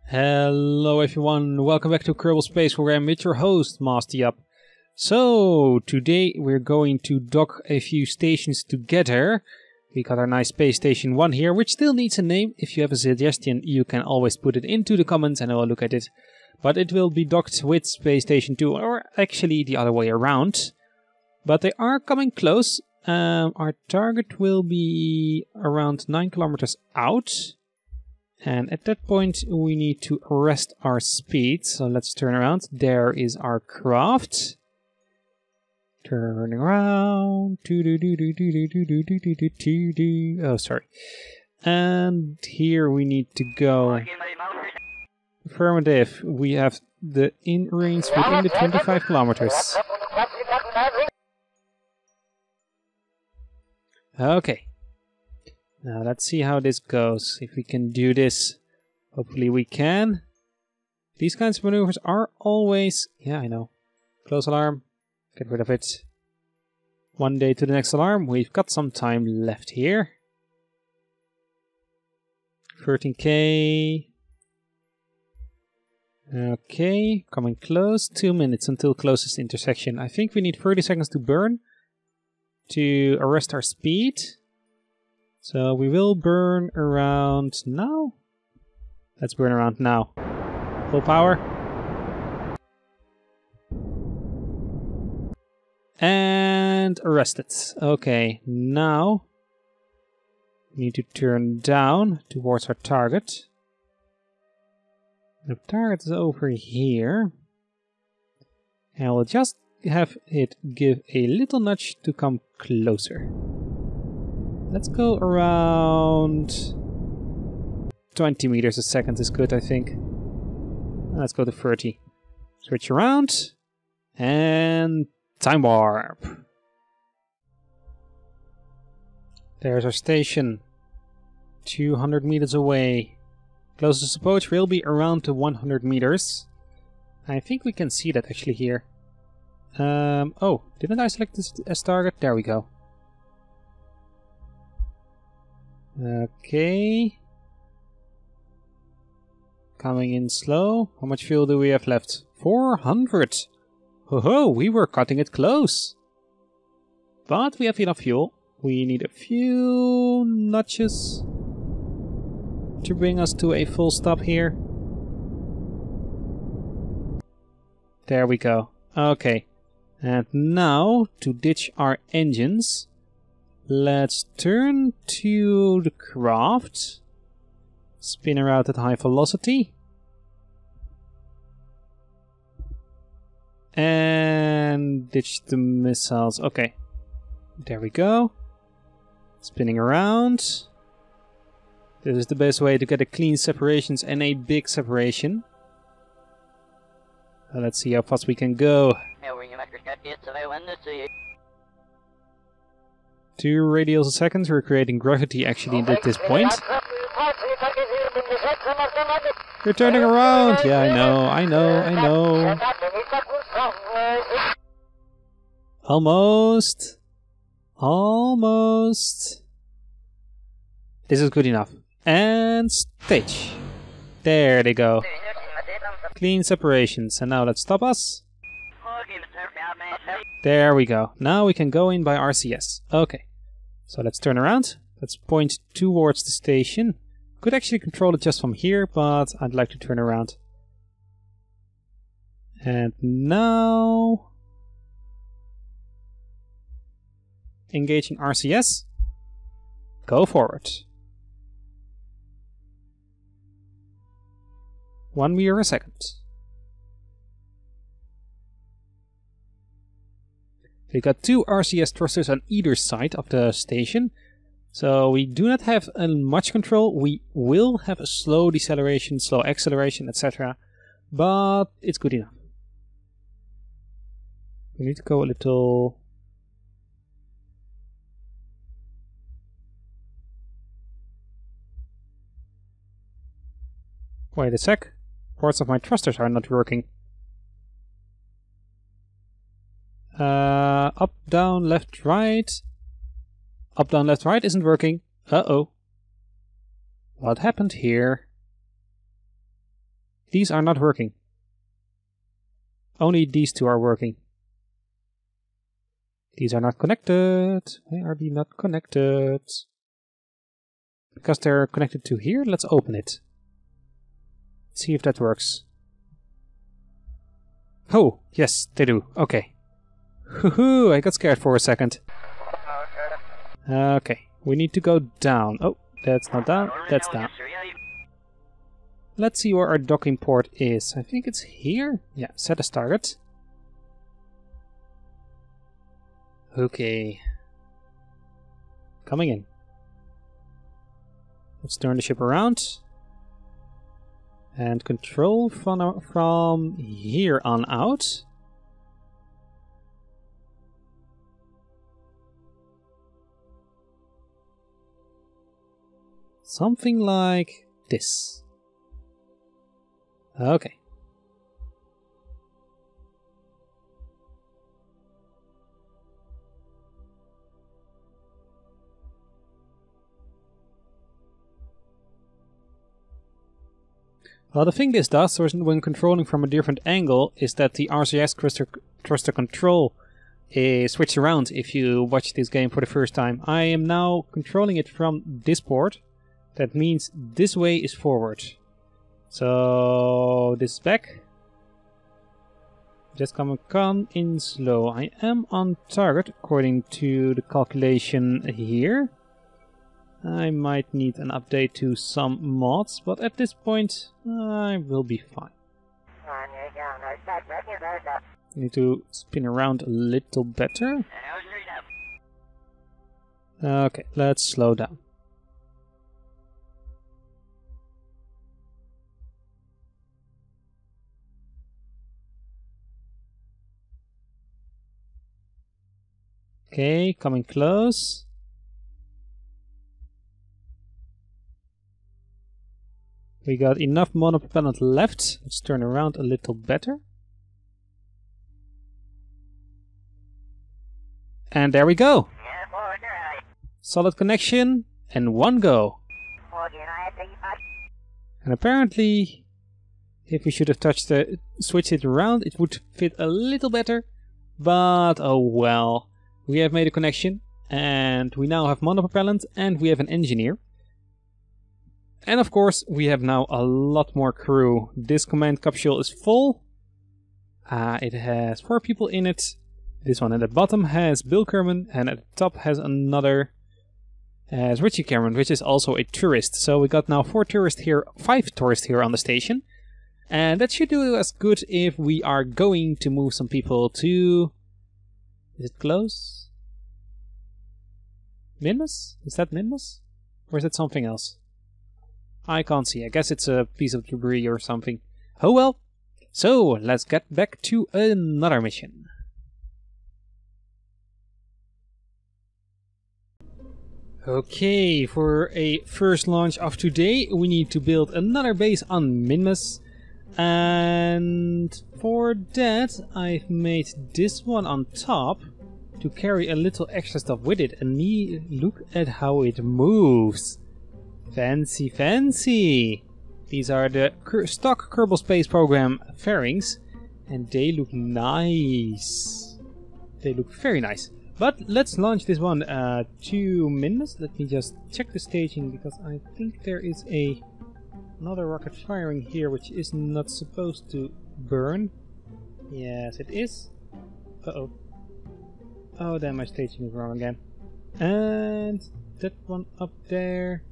Hello everyone, welcome back to Kerbal Space, where I'm with your host, Master Yap. So, today we're going to dock a few stations together. We got our nice Space Station 1 here, which still needs a name. If you have a suggestion, you can always put it into the comments and I will look at it. But it will be docked with Space Station 2, or actually the other way around. But they are coming close. Our target will be around 9 kilometers out. And at that point we need to arrest our speed, so let's turn around. There is our craft. Turning around. Oh, sorry. And here we need to go. Affirmative. We have the in range within the 25 kilometers. Okay. Now let's see how this goes. If we can do this, hopefully we can. These kinds of maneuvers are always... Yeah, I know. Close alarm. Get rid of it. One day to the next alarm. We've got some time left here. 13k. Okay, coming close. 2 minutes until closest intersection. I think we need 30 seconds to burn to arrest our speed. So we will burn around now. Let's burn around now. Full power. And arrest it. Okay, now we need to turn down towards our target. The target is over here. And we'll just have it give a little nudge to come closer. Let's go around 20 meters a second is good, I think. Let's go to 30. Switch around. And time warp. There's our station. 200 meters away. Closest approach will be around the 100 meters. I think we can see that actually here. Oh, didn't I select this as target? There we go. Okay. Coming in slow. How much fuel do we have left? 400! Ho ho, we were cutting it close! But we have enough fuel. We need a few notches to bring us to a full stop here. There we go. Okay. And now, to ditch our engines, let's turn to the craft. Spin her out at high velocity. And ditch the missiles. Okay. There we go. Spinning around. This is the best way to get a clean separations and a big separation. Let's see how fast we can go. 2 radials a second. We're creating gravity actually at this point. You're turning around! Yeah, I know. Almost. This is good enough. And stage. There they go. Clean separations. And now let's stop us. There we go. Now we can go in by RCS. Okay. So let's turn around. Let's point towards the station. Could actually control it just from here, but I'd like to turn around. And now... engaging RCS. Go forward. 1 meter a second. We got 2 RCS thrusters on either side of the station. So we do not have much control. We will have a slow deceleration, slow acceleration, etc. But it's good enough. We need to go a little... Wait a sec. Parts of my thrusters are not working. Up, down, left, right. Up, down, left, right isn't working. Uh-oh. What happened here? These are not working. Only these two are working. These are not connected. Why are they not connected? Because they're connected to here? Let's open it. See if that works. Oh, yes, they do. Okay. Hoo-hoo, I got scared for a second. Okay, we need to go down. Oh, that's not down, that's down. Let's see where our docking port is. I think it's here. Yeah, set as target. Okay. Coming in. Let's turn the ship around. And control from here on out. Something like this. Okay. Well, the thing this does, when controlling from a different angle, is that the RCS thruster control is switched around if you watch this game for the first time. I am now controlling it from this port. That means this way is forward. So this is back. Just come in slow. I am on target according to the calculation here. I might need an update to some mods, but at this point I will be fine. Need to spin around a little better. Okay, let's slow down. Okay, coming close. We got enough monopropellant left. Let's turn around a little better. And there we go. Solid connection and one go. And apparently, if we should have switched it around, it would fit a little better. But oh well. We have made a connection, and we now have monopropellant, and we have an engineer. And of course, we have now a lot more crew. This command capsule is full. It has 4 people in it. This one at the bottom has Bill Kerman, and at the top has another as Richie Cameron, which is also a tourist. So we got now 5 tourists here on the station. And that should do us good if we are going to move some people to... Is it close? Minmus? Is that Minmus? Or is it something else? I can't see. I guess it's a piece of debris or something. Oh well. So, let's get back to another mission. Okay, for a first launch of today, we need to build another base on Minmus. And for that, I've made this one on top to carry a little extra stuff with it. And look at how it moves. Fancy, fancy. These are the stock Kerbal Space Program fairings, and they look nice. They look very nice. But let's launch this one to Minmus. Let me just check the staging, because I think there is another rocket firing here, which is not supposed to burn. Yes, it is. Uh-oh. Oh, then my staging is wrong again. And that one up there.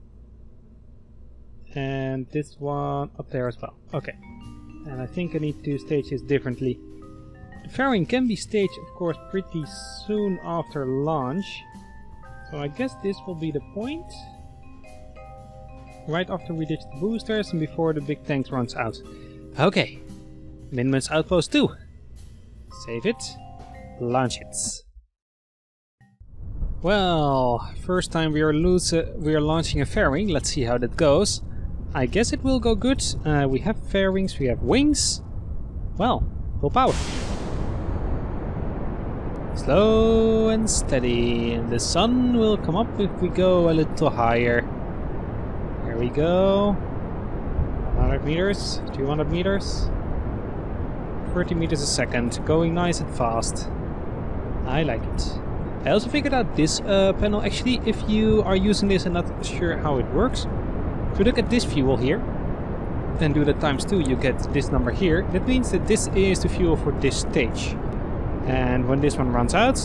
And this one up there as well. Okay. And I think I need to stage this differently. The fairing can be staged, of course, pretty soon after launch. So I guess this will be the point. Right after we ditch the boosters and before the big tank runs out. Okay. Minmus Outpost 2. Save it. Launch it. Well, first time we are launching a fairing. Let's see how that goes. I guess it will go good. We have fairings, we have wings. Well, full power. Slow and steady. And the sun will come up if we go a little higher. There we go. Another meters, 200 meters, 30 meters a second, going nice and fast. I like it. I also figured out this panel actually, if you are using this and not sure how it works. If you look at this fuel here, and do that times 2, you get this number here. That means that this is the fuel for this stage. And when this one runs out,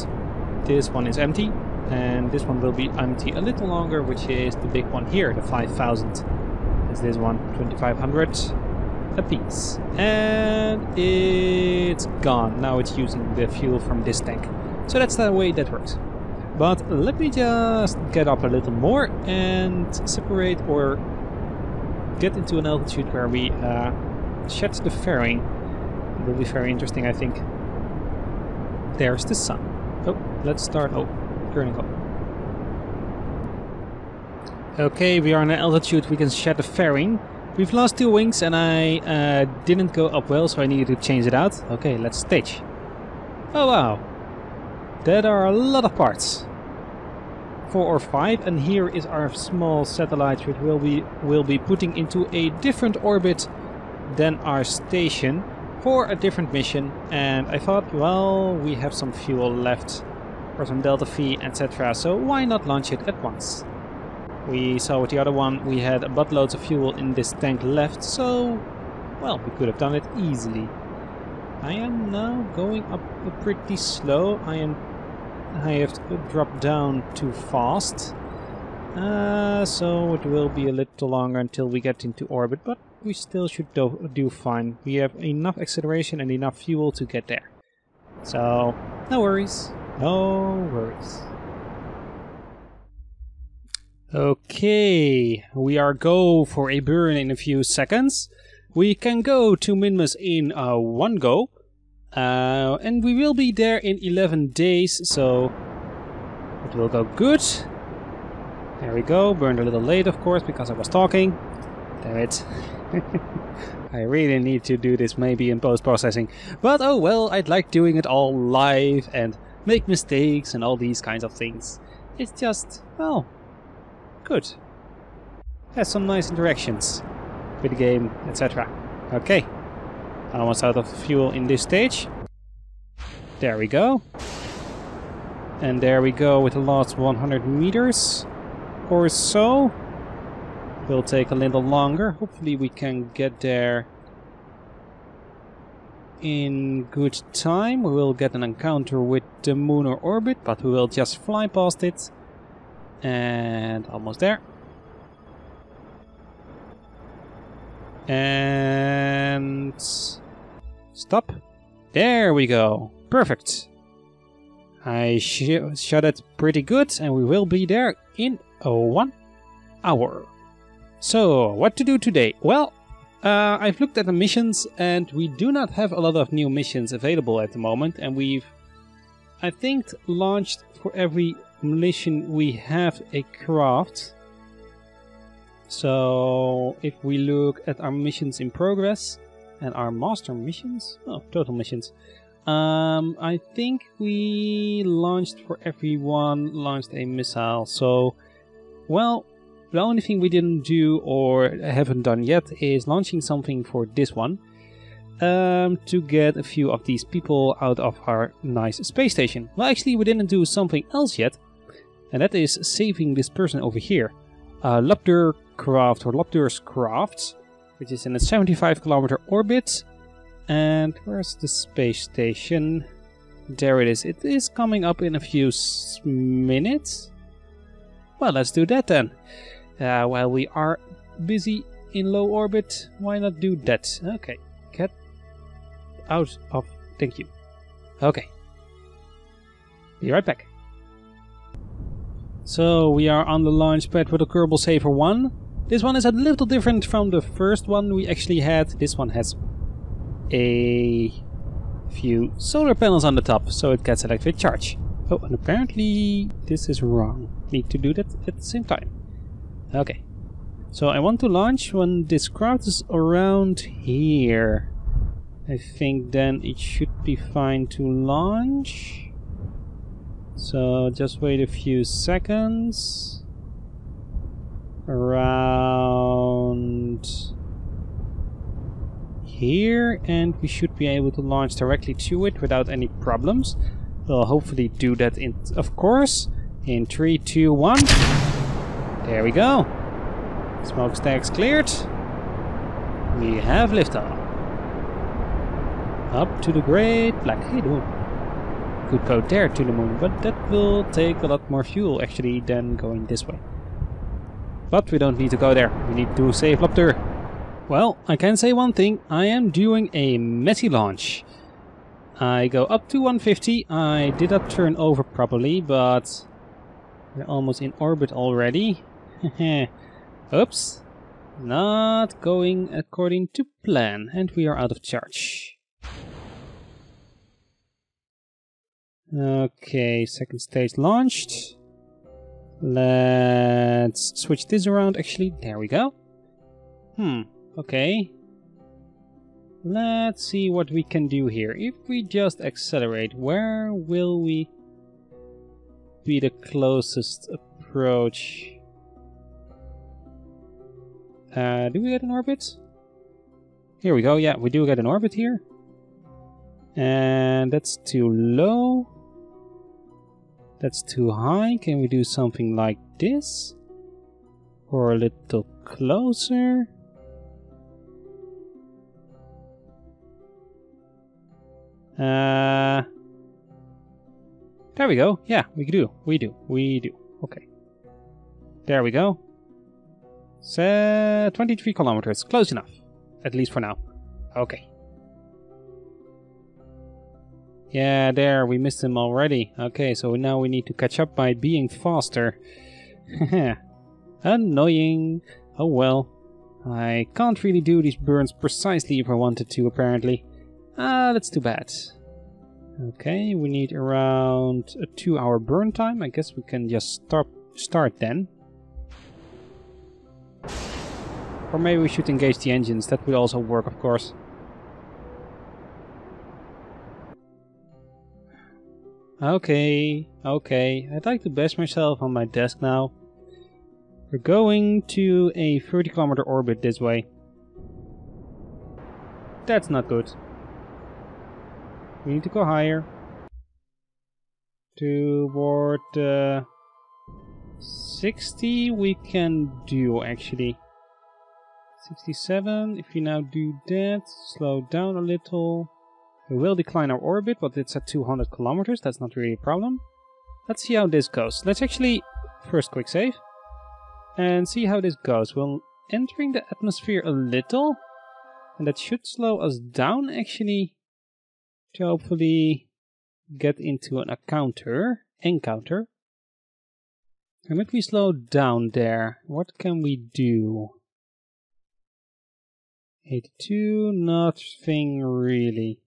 this one is empty, and this one will be empty a little longer, which is the big one here, the 5000. Is this one, 2500 a piece. And it's gone. Now it's using the fuel from this tank. So that's the way that works. But let me just get up a little more and separate or get into an altitude where we shed the fairing. It will be very interesting, I think. There's the sun. Oh, let's start. Oh, turning off. Okay, we are on an altitude we can shed the fairing. We've lost 2 wings and I didn't go up well, so I needed to change it out. Okay, let's stage. Oh wow, there are a lot of parts. 4 or 5, and here is our small satellite which we'll be putting into a different orbit than our station for a different mission. And I thought, well, we have some fuel left for some Delta V, etc. So why not launch it at once? We saw with the other one we had buttloads of fuel in this tank left, so well, we could have done it easily. I am now going up pretty slow. I have to drop down too fast, so it will be a little longer until we get into orbit, but we still should do fine. We have enough acceleration and enough fuel to get there, so no worries, no worries. Okay, we are go for a burn in a few seconds. We can go to Minmus in one go. And we will be there in 11 days, so it will go good. There we go, burned a little late of course because I was talking. Damn it. I really need to do this maybe in post-processing. But oh well, I'd like doing it all live and make mistakes and all these kinds of things. It's just, well, good. Has some nice interactions with the game, etc. Okay. Almost out of fuel in this stage. There we go. And there we go with the last 100 meters or so. Will take a little longer. Hopefully we can get there in good time. We will get an encounter with the moon or orbit, but we will just fly past it. And almost there. And stop. There we go. Perfect. I shot it pretty good, and we will be there in 1 hour. So, what to do today? Well, I've looked at the missions, and we do not have a lot of new missions available at the moment, and we've, I think, launched for every mission we have a craft. So, if we look at our missions in progress and our master missions, oh, total missions, I think we launched for everyone, launched a missile. So, well, the only thing we didn't do or haven't done yet is launching something for this one, to get a few of these people out of our nice space station. Well, actually, we didn't do something else yet, and that is saving this person over here. Lapdur Craft, or Lapdur's Craft, which is in a 75-kilometer orbit. And where's the space station? There it is. It is coming up in a few minutes. Well, let's do that then. While we are busy in low orbit, why not do that? Okay, get out of... Thank you. Okay. Be right back. So, we are on the launch pad with the Kerbal Saver 1. This one is a little different from the first one we actually had. This one has a few solar panels on the top, so it gets electric charge. Oh, and apparently this is wrong. Need to do that at the same time. Okay. So I want to launch when this craft is around here. I think then it should be fine to launch. So just wait a few seconds. Around here, and we should be able to launch directly to it without any problems. We'll hopefully do that of course, in 3, 2, 1. There we go. Smokestacks cleared. We have liftoff. Up to the great black hill. Could go there to the moon, but that will take a lot more fuel actually than going this way. But we don't need to go there. We need to save Lopter. Well, I can say one thing. I am doing a messy launch. I go up to 150. I did not turn over properly, but we're almost in orbit already. Oops. Not going according to plan, and we are out of charge. Okay, second stage launched. Let's switch this around actually. There we go. Okay. Let's see what we can do here. If we just accelerate, where will we be the closest approach? Do we get an orbit? Here we go, yeah, we do get an orbit here. And that's too low. That's too high. Can we do something like this? Or a little closer? There we go. Yeah, we do. We do. Okay. There we go. 23 kilometers. Close enough. At least for now. Okay. Yeah, there. We missed him already. Okay, so now we need to catch up by being faster. Annoying. Oh well. I can't really do these burns precisely if I wanted to, apparently. That's too bad. Okay, we need around a 2-hour burn time. I guess we can just start then. Or maybe we should engage the engines. That would also work, of course. Okay. I'd like to bash myself on my desk now. We're going to a 30-kilometer orbit this way. That's not good. We need to go higher. Toward 60 we can do actually. 67, if you now do that, slow down a little. We will decline our orbit, but it's at 200 kilometers, that's not really a problem. Let's see how this goes. Let's actually first quick save and see how this goes. We're entering the atmosphere a little, and that should slow us down actually, to hopefully get into an encounter. And if we slow down there, what can we do? 82, nothing really.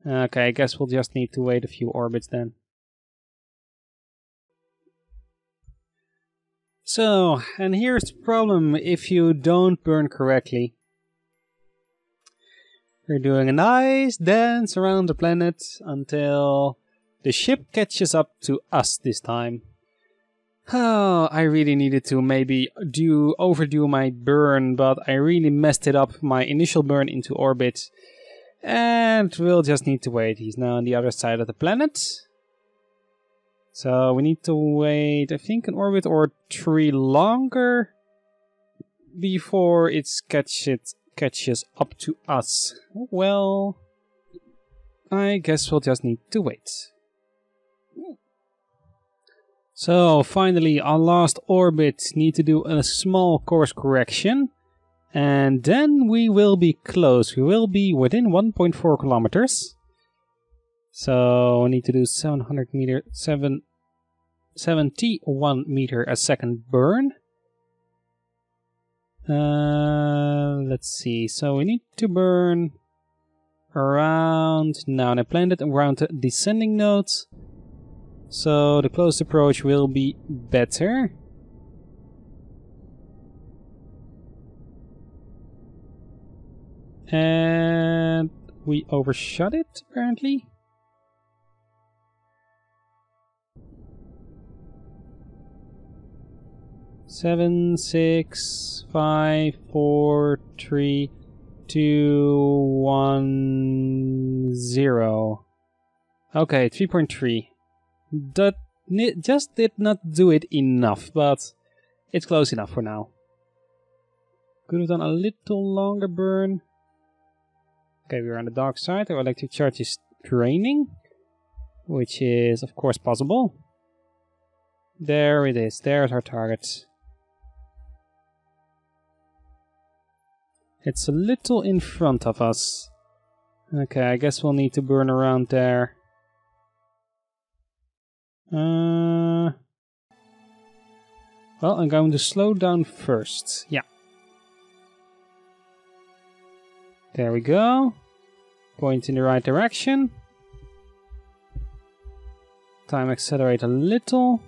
Okay, I guess we'll just need to wait a few orbits then. So, and here's the problem if you don't burn correctly. We're doing a nice dance around the planet until the ship catches up to us this time. Oh, I really needed to maybe overdo my burn, but I really messed it up, my initial burn into orbit. And we'll just need to wait. He's now on the other side of the planet. So we need to wait, I think, an orbit or 3 longer before it catches up to us. Well, I guess we'll just need to wait. So finally, our last orbit, need to do a small course correction, and then we will be close. We will be within 1.4 kilometers. So we need to do 71 meter a second burn. Let's see. So we need to burn around now, and I planned it around the descending nodes. So the close approach will be better. And we overshot it, apparently. Seven, 6, 5, 4, 3, 210. Okay, 3.3. That just did not do it enough, but it's close enough for now. Could have done a little longer burn. Okay, we're on the dark side. Our electric charge is draining, which is of course possible. There it is. There's our target. It's a little in front of us. Okay, I guess we'll need to burn around there. Well, I'm going to slow down first. Yeah. There we go. Point in the right direction. Time accelerate a little.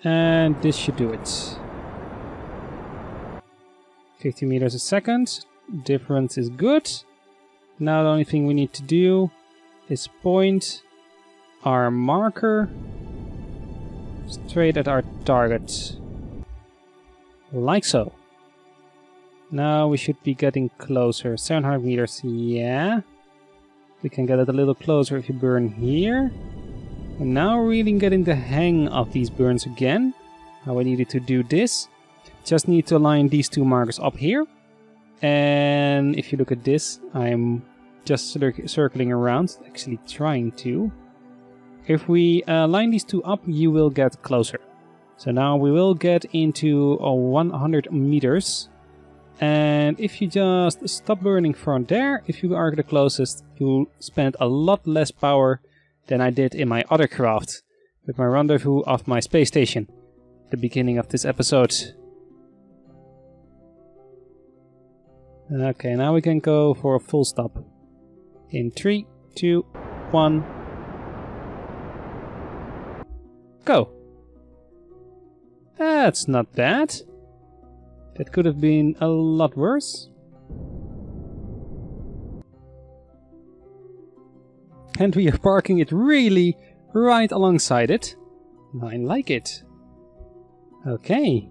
And this should do it. 50 meters a second. Difference is good. Now the only thing we need to do is point our marker straight at our target. Like so. Now we should be getting closer. 700 meters, yeah. We can get it a little closer if you burn here. And now we're really getting the hang of these burns again. How I needed to do this. Just need to align these two markers up here. And if you look at this, I'm just circling around, actually trying to. If we line these two up, you will get closer. So now we will get into 100 meters. And if you just stop burning from there, if you are the closest, you'll spend a lot less power than I did in my other craft with my rendezvous of my space station at the beginning of this episode. Okay, now we can go for a full stop. In 3, 2, 1. Go! That's not bad. That could have been a lot worse. And we are parking it really right alongside it. I like it. Okay.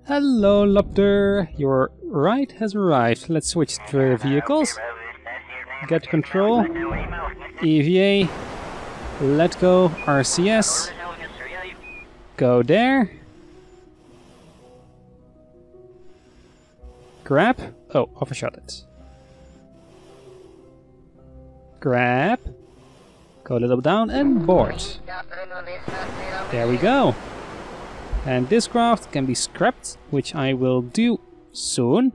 Hello, Lopter. Your ride has arrived. Let's switch to vehicles. Get control. EVA. Let go. RCS. Go there. Grab. Oh, overshot it. Grab. Go a little down and board. There we go. And this craft can be scrapped, which I will do soon.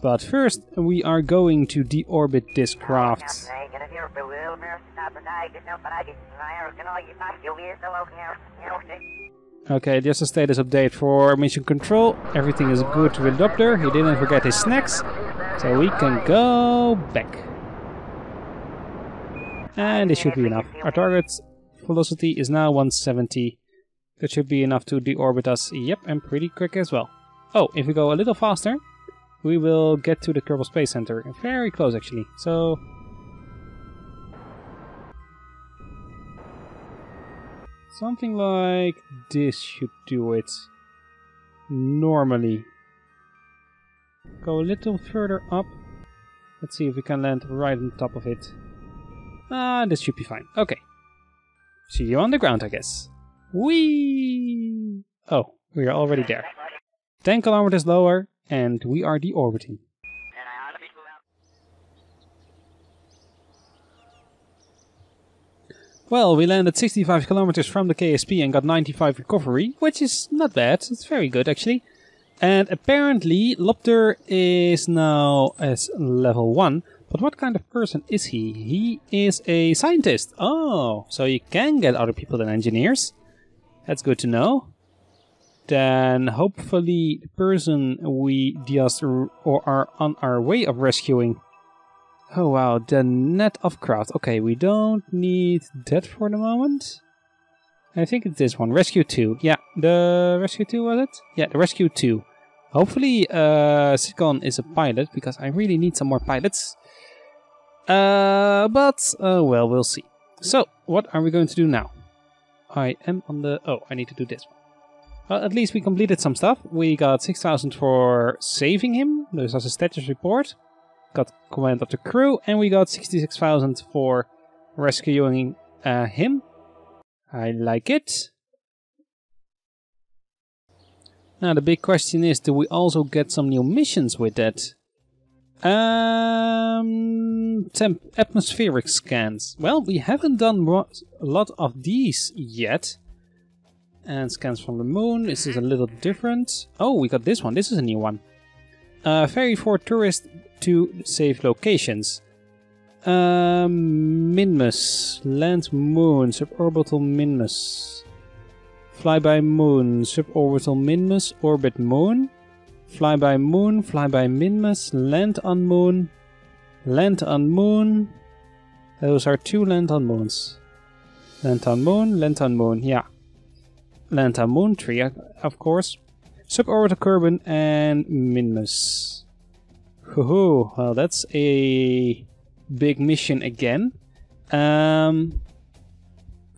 But first we are going to deorbit this craft. Okay, just a status update for mission control. Everything is good with Doppler. He didn't forget his snacks. So we can go back. And this should be enough. Our target velocity is now 170. That should be enough to deorbit us. Yep, and pretty quick as well. Oh, if we go a little faster, we will get to the Kerbal Space Center. Very close, actually. So something like this should do it. Normally. Go a little further up. Let's see if we can land right on top of it. This should be fine. Okay. See you on the ground, I guess. Whee! Oh, we are already there. 10 kilometers lower, and we are deorbiting. Well, we landed 65 kilometers from the KSP and got 95 recovery, which is not bad. It's very good, actually. And apparently, Lopter is now as level 1. But what kind of person is he? He is a scientist. Oh, so you can get other people than engineers. That's good to know. Then hopefully the person we just or are on our way of rescuing. Oh wow, the net of craft. Okay, we don't need that for the moment. I think it's this one, Rescue 2. Yeah, the Rescue 2 was it? Yeah, the Rescue 2. Hopefully Sikon is a pilot, because I really need some more pilots. But well, we'll see. So, what are we going to do now? I am on the... Oh, I need to do this one. Well, at least we completed some stuff. We got 6,000 for saving him. There's also a status report. Got command of the crew. And we got 66,000 for rescuing him. I like it. Now the big question is, do we also get some new missions with that? Atmospheric scans. Well, we haven't done a lot of these yet. And scans from the moon. This is a little different. Oh, we got this one. This is a new one. Ferry for tourists to safe locations. Minmus. Land moon. Suborbital Minmus. Flyby moon. Suborbital Minmus. Orbit moon. Flyby moon. Flyby Minmus. Land on moon. Land on moon. Those are 2 land on moons. Land on moon. Land on moon. Yeah. Land on moon 3, of course. Suborbital Kerbal and Minmus. Hoo-hoo. Well, that's a big mission again.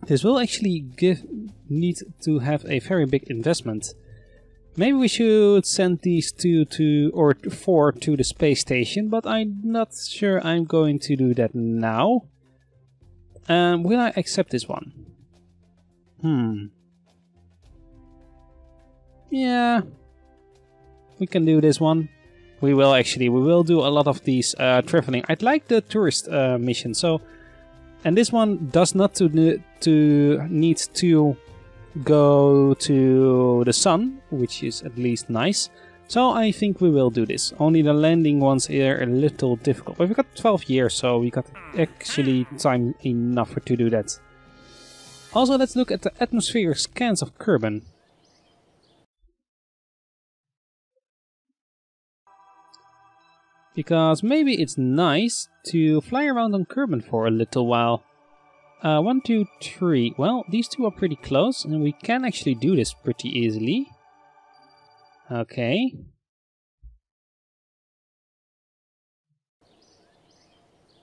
This will actually need to have a very big investment. Maybe we should send these 2 to, or 4 to the space station, but I'm not sure I'm going to do that now. Will I accept this one? Yeah, we can do this one. We will do a lot of these traveling. I'd like the tourist mission. So, and this one does not need to go to the sun, which is at least nice. So I think we will do this. Only the landing ones are a little difficult. But we got 12 years, so we got actually time enough to do that. Also, let's look at the atmospheric scans of Kerbal. Because maybe it's nice to fly around on Kerbal for a little while. 1, 2, 3. Well, these 2 are pretty close, and we can actually do this pretty easily. Okay.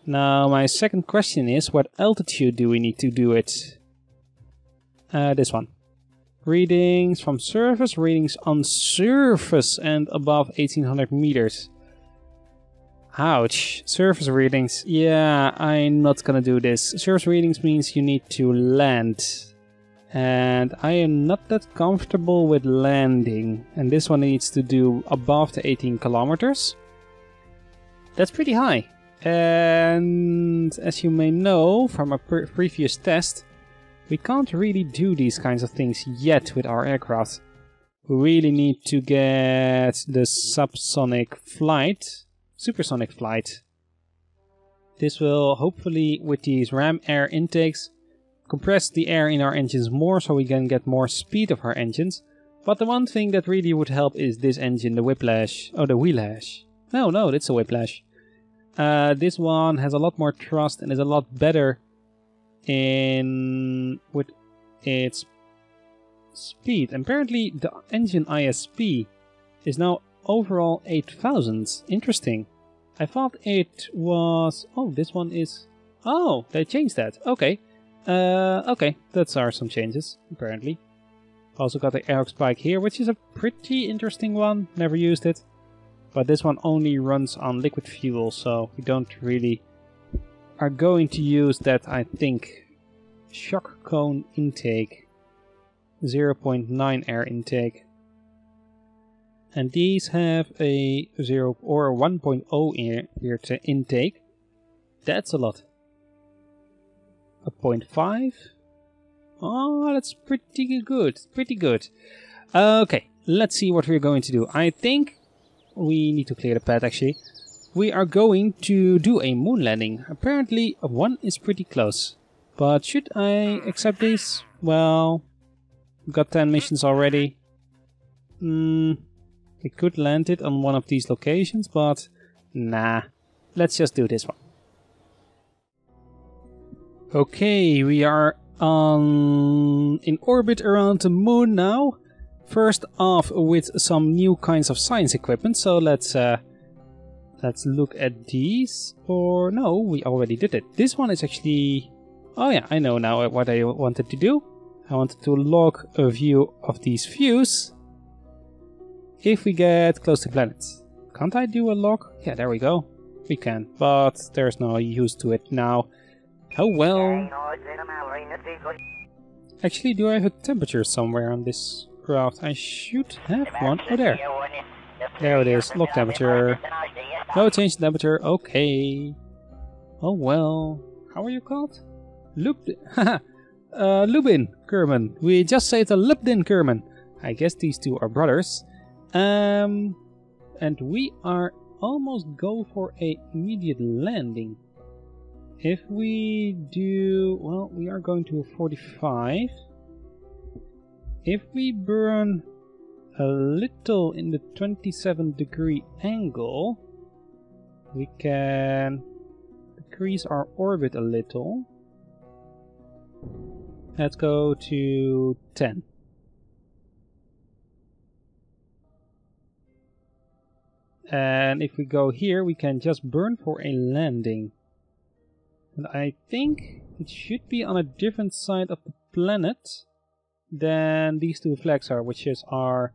Now, my second question is, what altitude do we need to do it? This one. Readings from surface, readings on surface, and above 1800 meters. Ouch. Surface readings. Yeah, I'm not gonna do this. Surface readings means you need to land. And I am not that comfortable with landing. And this one needs to do above the 18 kilometers. That's pretty high. And as you may know from a previous test, we can't really do these kinds of things yet with our aircraft. We really need to get the supersonic flight. This will hopefully, with these ram air intakes, compress the air in our engines more so we can get more speed of our engines. But the one thing that really would help is this engine, the whiplash. Oh, the wheelash. No, it's a whiplash. This one has a lot more thrust and is a lot better with its speed. Apparently the engine ISP is now overall 8000. Interesting. I thought it was... Oh, this one is... Oh, they changed that. Okay. Okay, that's are some changes, apparently. Also got the Aerox bike here, which is a pretty interesting one. Never used it. But this one only runs on liquid fuel, so we don't really are going to use that, I think. Shock cone intake. 0.9 air intake. And these have a 0 or 1.0 air intake. That's a lot. A 0.5. Oh, that's pretty good. Pretty good. Okay, let's see what we're going to do. I think we need to clear the pad, actually. We are going to do a moon landing. Apparently, one is pretty close. But should I accept these? Well, we've got 10 missions already. We could land it on one of these locations, but nah. Let's just do this one. Okay, we are in orbit around the moon now. First off with some new kinds of science equipment, so let's look at these. Or no, we already did it. This one is actually... Oh yeah, I know now what I wanted to do. I wanted to log a view of these views if we get close to planets. Can't I do a log? Yeah, there we go. We can, but there's no use to it now. Oh well. Actually, do I have a temperature somewhere on this craft? I should have one. Oh, there. There it is. Log temperature. No change in temperature. Okay. Oh well. How are you called? Lubin Kerman. We just saved a Lubin Kerman. I guess these two are brothers. And we are almost go for a immediate landing. If we do, well, we are going to a 45. If we burn a little in the 27-degree angle, we can decrease our orbit a little. Let's go to 10. And if we go here, we can just burn for a landing. And I think it should be on a different side of the planet than these two flags are, which is our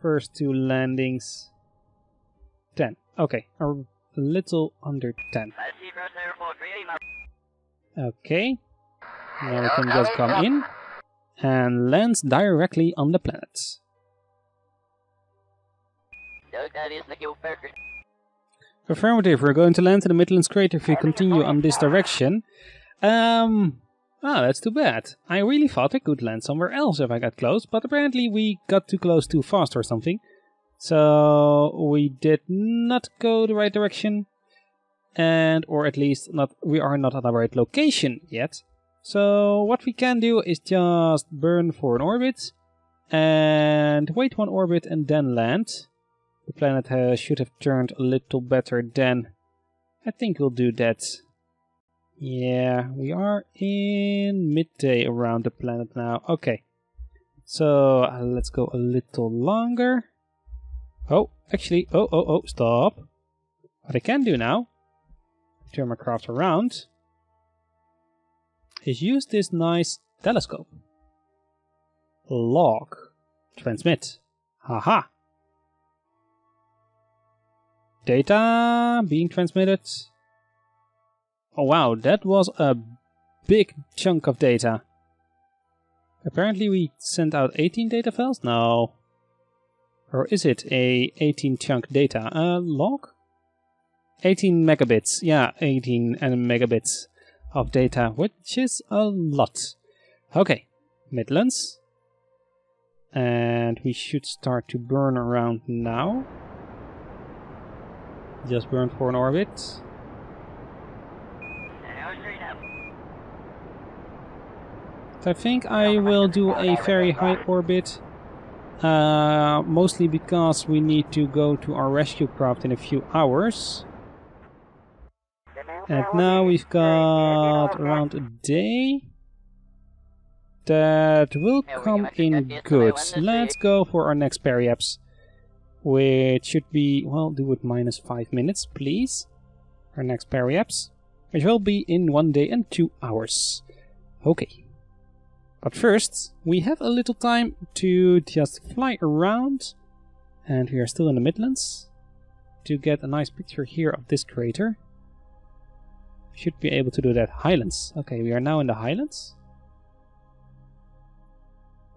first two landings. 10. Okay, a little under 10. Okay. Now we can just come in and land directly on the planet. Affirmative, we're going to land in the Midlands crater if we continue on this direction. That's too bad. I really thought I could land somewhere else if I got close, but apparently we got too close too fast or something. So we did not go the right direction, or at least we are not at the right location yet. So what we can do is just burn for an orbit and wait one orbit and then land. The planet should have turned a little better then. I think we'll do that. Yeah, we are in midday around the planet now. Okay, so let's go a little longer. Oh, actually, stop. What I can do now, turn my craft around, is use this nice telescope. Log. Transmit. Haha. Data being transmitted. Oh wow, that was a big chunk of data. Apparently we sent out 18 data files? No. Or is it a 18 chunk data? Log? 18 megabits. Yeah, 18 megabits of data, which is a lot. Okay, Midlands. And we should start to burn around now. Just burn for an orbit. I think I will do a very high orbit. Mostly because we need to go to our rescue craft in a few hours. And now we've got around a day. That will come in good. Let's go for our next periapse. Which should be, well, do it minus 5 minutes, please. Our next periapse. Which will be in 1 day and 2 hours. Okay. But first, we have a little time to just fly around. And we are still in the Midlands. To get a nice picture here of this crater. Should be able to do that. Highlands. Okay, we are now in the Highlands.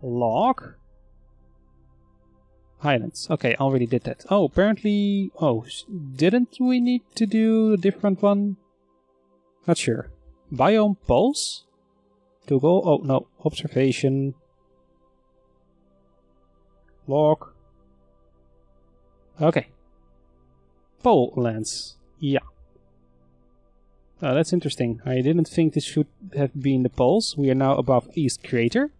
Log. Highlands. Okay, already did that. Oh, apparently... Oh, didn't we need to do a different one? Not sure. Biome poles? To go... Oh, no. Observation. Log. Okay. Pole lands. Yeah. Oh, that's interesting. I didn't think this should have been the poles. We are now above East Crater.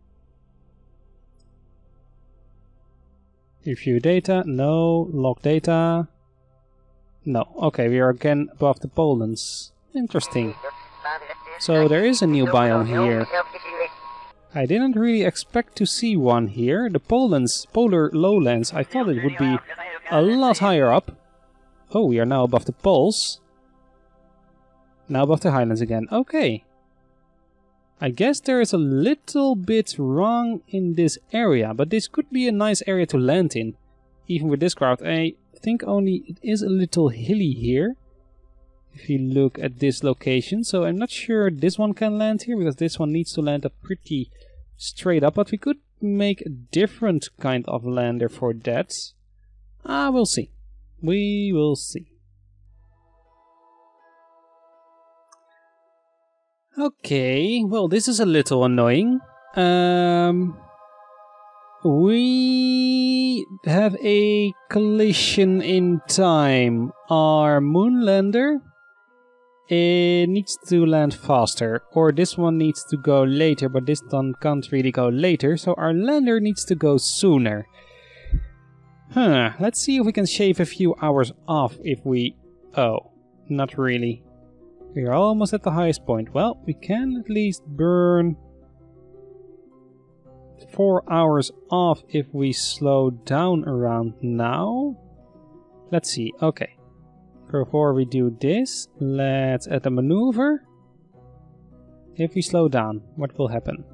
Review data. No. Log data. No. Okay, we are again above the polelands. Interesting. So there is a new biome here. I didn't really expect to see one here. The polelands, polar lowlands, I thought it would be a lot higher up. Oh, we are now above the poles. Now above the highlands again. Okay. I guess there is a little bit wrong in this area, but this could be a nice area to land in. Even with this crowd, I think only it is a little hilly here. If you look at this location, so I'm not sure this one can land here, because this one needs to land up pretty straight up, but we could make a different kind of lander for that. We'll see. We will see. Okay, well, this is a little annoying. We have a collision in time. Our moonlander, it needs to land faster, or this one needs to go later, but this one can't really go later, so our lander needs to go sooner. Let's see if we can shave a few hours off if we... Oh, not really. We are almost at the highest point. Well, we can at least burn 4 hours off if we slow down around now. Let's see. Okay. Before we do this, let's add a maneuver. If we slow down, what will happen?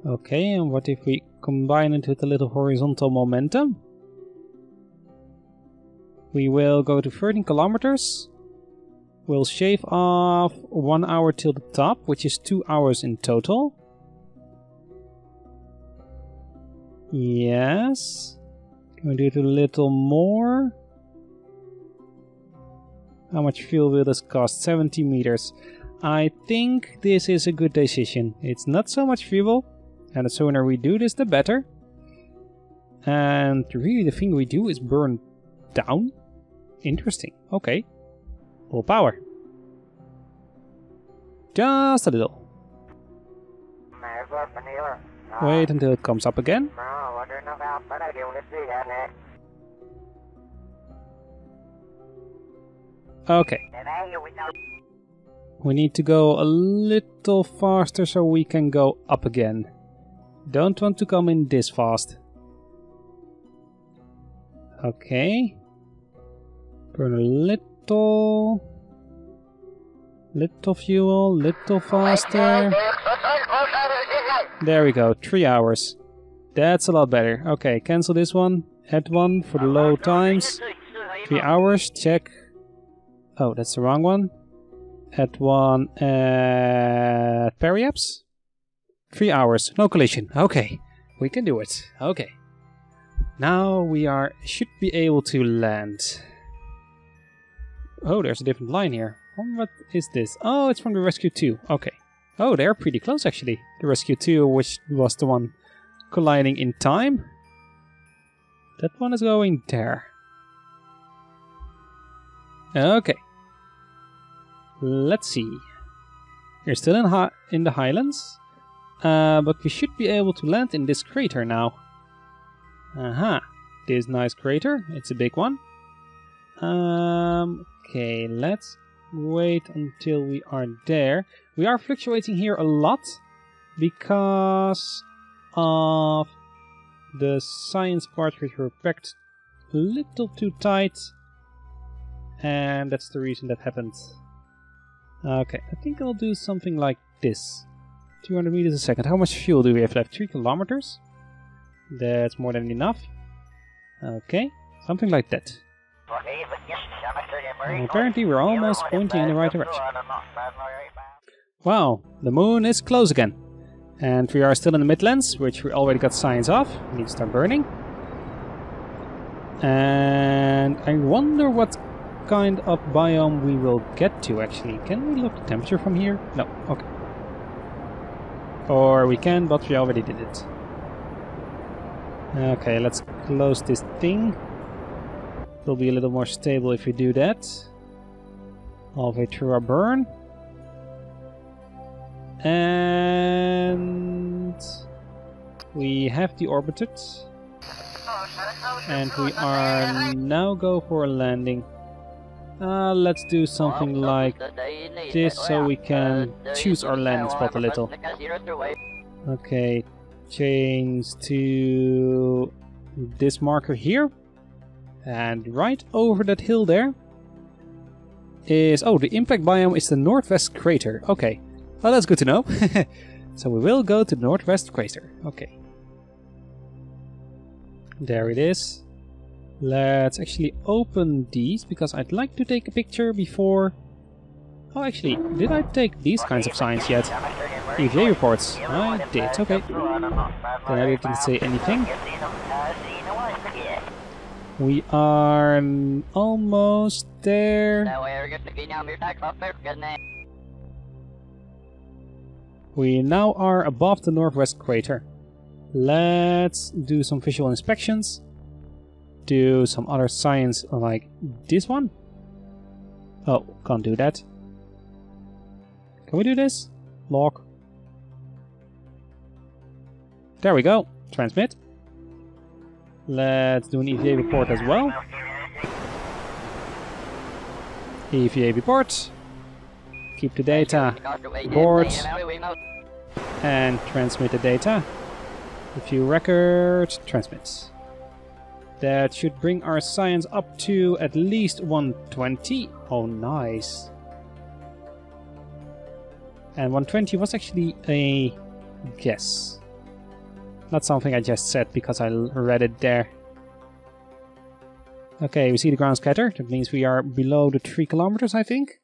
Okay, and what if we combine it with a little horizontal momentum? We will go to 13 kilometers. We'll shave off 1 hour till the top, which is 2 hours in total. Yes. Can we do it a little more? How much fuel will this cost? 70 meters. I think this is a good decision. It's not so much fuel, and the sooner we do this, the better. And really the thing we do is burn down. Interesting. Okay. Full power. Just a little. Wait until it comes up again. Okay. We need to go a little faster so we can go up again. Don't want to come in this fast. Okay. Burn a little fuel, little faster. There we go, 3 hours. That's a lot better. Okay, cancel this one. Add one for the low times. 3 hours, check. Oh, that's the wrong one. Add one at Periaps. 3 hours, no collision. Okay, we can do it. Okay. Now we should be able to land. Oh, there's a different line here. What is this? Oh, it's from the Rescue 2. Okay. Oh, they're pretty close actually. The Rescue 2, which was the one colliding in time. That one is going there. Okay. Let's see. We're still in the highlands. But we should be able to land in this crater now. Aha. This nice crater. It's a big one. Okay, let's wait until we are there. We are fluctuating here a lot because of the science parts which were packed a little too tight, and that's the reason that happened. Okay, I think I'll do something like this. 200 meters a second. How much fuel do we have left? 3 kilometers? That's more than enough. Okay, something like that. And apparently we're almost pointing in the right direction. Wow, the moon is close again. And we are still in the Midlands, which we already got signs of. We need to start burning. And I wonder what kind of biome we will get to actually. Can we look the temperature from here? No, okay. Or we can, but we already did it. Okay, let's close this thing. It'll be a little more stable if we do that. All the way through our burn. And we have deorbited. And we are now go for a landing. Let's do something like this so we can choose our landing spot a little. Okay, change to this marker here. And right over that hill there is... Oh, the impact biome is the northwest crater. Okay. Oh, that's good to know. So we will go to the northwest crater. Okay. There it is. Let's actually open these, because I'd like to take a picture before... Oh, actually, did I take these kinds of signs yet? EVA reports. I did, okay. Then I didn't say anything. We are almost there. We now are above the northwest crater. Let's do some visual inspections. Do some other science like this one. Oh, can't do that. Can we do this? Log. There we go. Transmit. Let's do an EVA report as well. EVA report. Keep the data board and transmit the data. Review record, transmit. That should bring our science up to at least 120. Oh, nice. And 120 was actually a guess. Not something I just said because I read it there. Okay, we see the ground scatter. That means we are below the 3 kilometers, I think.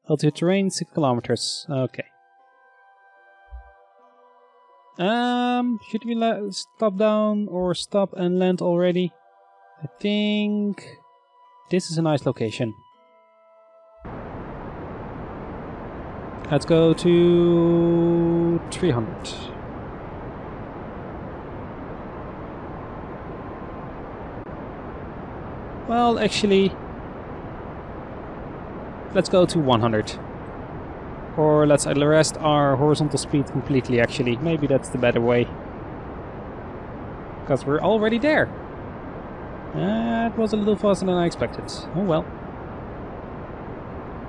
Altitude terrain, 6 kilometers. Okay. Should we stop down or stop and land already? I think this is a nice location. Let's go to 300. Well, actually, let's go to 100. Or let's arrest our horizontal speed completely, actually. Maybe that's the better way. Because we're already there. That was a little faster than I expected. Oh well.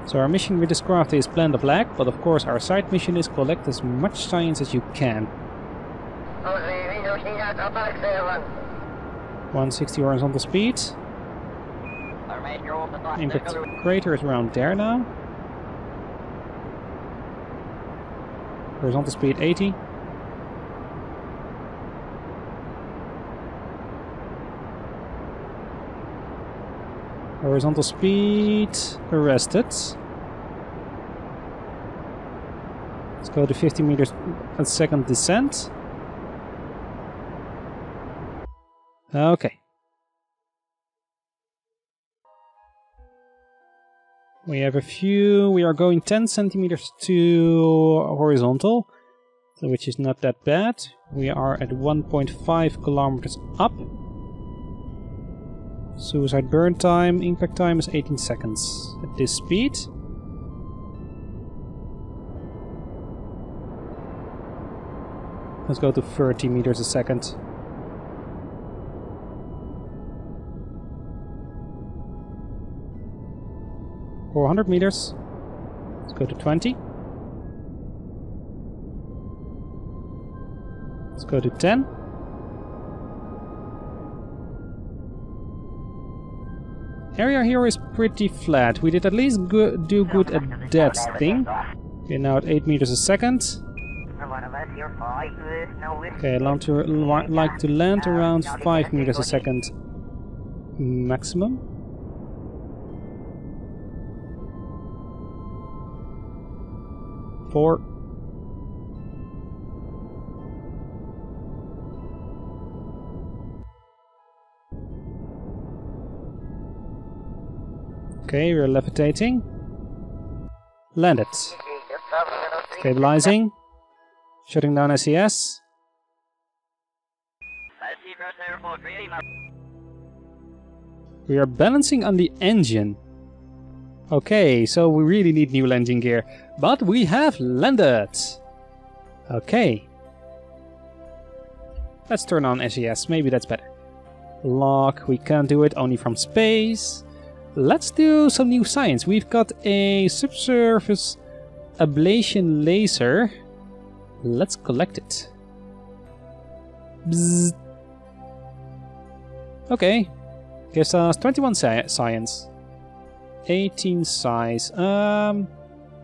So our mission with this craft is Plant a Flag, but of course our side mission is collect as much science as you can. 160 horizontal speed. Impact crater is around there now. Horizontal speed 80. Horizontal speed arrested. Let's go to 50 meters a second descent. Okay. We have a few. We are going 10 centimeters to horizontal, which is not that bad. We are at 1.5 kilometers up. Suicide burn time, impact time is 18 seconds at this speed. Let's go to 30 meters a second. For 100 meters. Let's go to 20. Let's go to 10. Area here is pretty flat. We did at least do good at that thing. Okay, now at 8 meters a second. Okay, I like to land around 5 meters a second maximum. Four. Okay, we're levitating. Landed. Stabilizing. Shutting down SES. We are balancing on the engine. Okay, so we really need new landing gear. But we have landed. Okay. Let's turn on SES. Maybe that's better. Lock. We can't do it only from space. Let's do some new science. We've got a subsurface ablation laser. Let's collect it. Bzzz. Okay. Gives us 21 science. 18 size.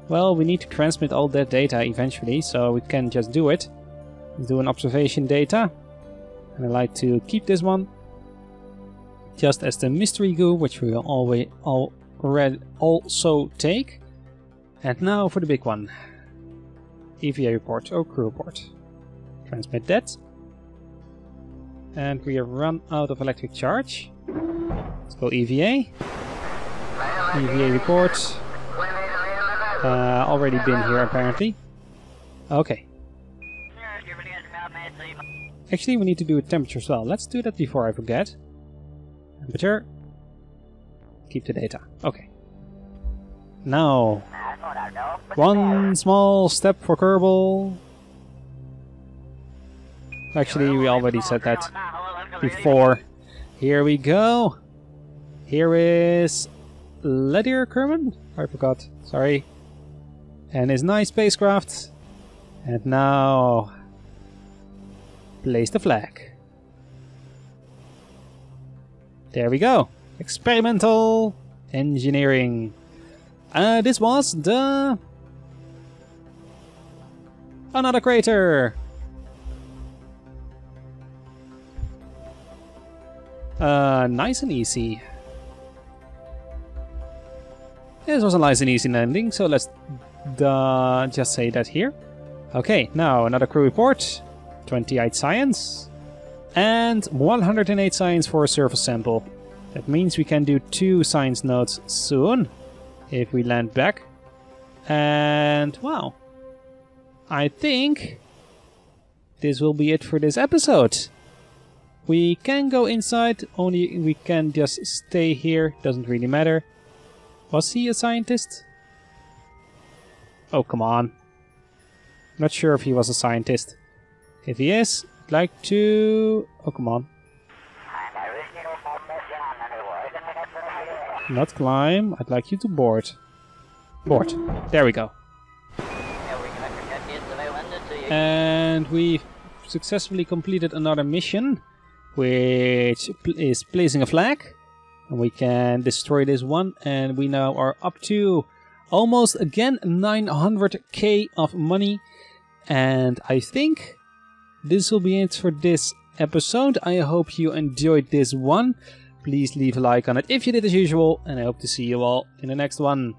Well, we need to transmit all that data eventually, so we can just do it. Let's do an observation data. And I like to keep this one just as the mystery goo, which we will already also take. And now for the big one. EVA report or crew report. Transmit that. And we have run out of electric charge. Let's go EVA. EVA report. Already been here apparently. Okay. Actually, we need to do a temperature as well. Let's do that before I forget. Temperature. Keep the data. Okay. Now, one small step for Kerbal. Actually, we already said that before. Here we go. Here is Ledir Kerman. I forgot. Sorry. And his nice spacecraft. And now, place the flag. There we go. Experimental engineering. This was the... another crater. Nice and easy. This was a nice and easy landing, so let's just say that here. Okay, now another crew report. 28 science. And 108 science for a surface sample. That means we can do 2 science nodes soon. If we land back. And wow. I think this will be it for this episode. We can go inside, only we can just stay here. Doesn't really matter. Was he a scientist? Oh, come on. Not sure if he was a scientist. If he is, I'd like to... oh, come on. Not climb. I'd like you to board. Board. There we go. And we successfully completed another mission, which is placing a flag. And we can destroy this one. And we now are up to almost again 900k of money. And I think this will be it for this episode. I hope you enjoyed this one. Please leave a like on it if you did as usual. And I hope to see you all in the next one.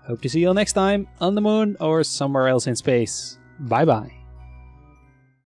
Hope to see you all next time on the moon or somewhere else in space. Bye bye.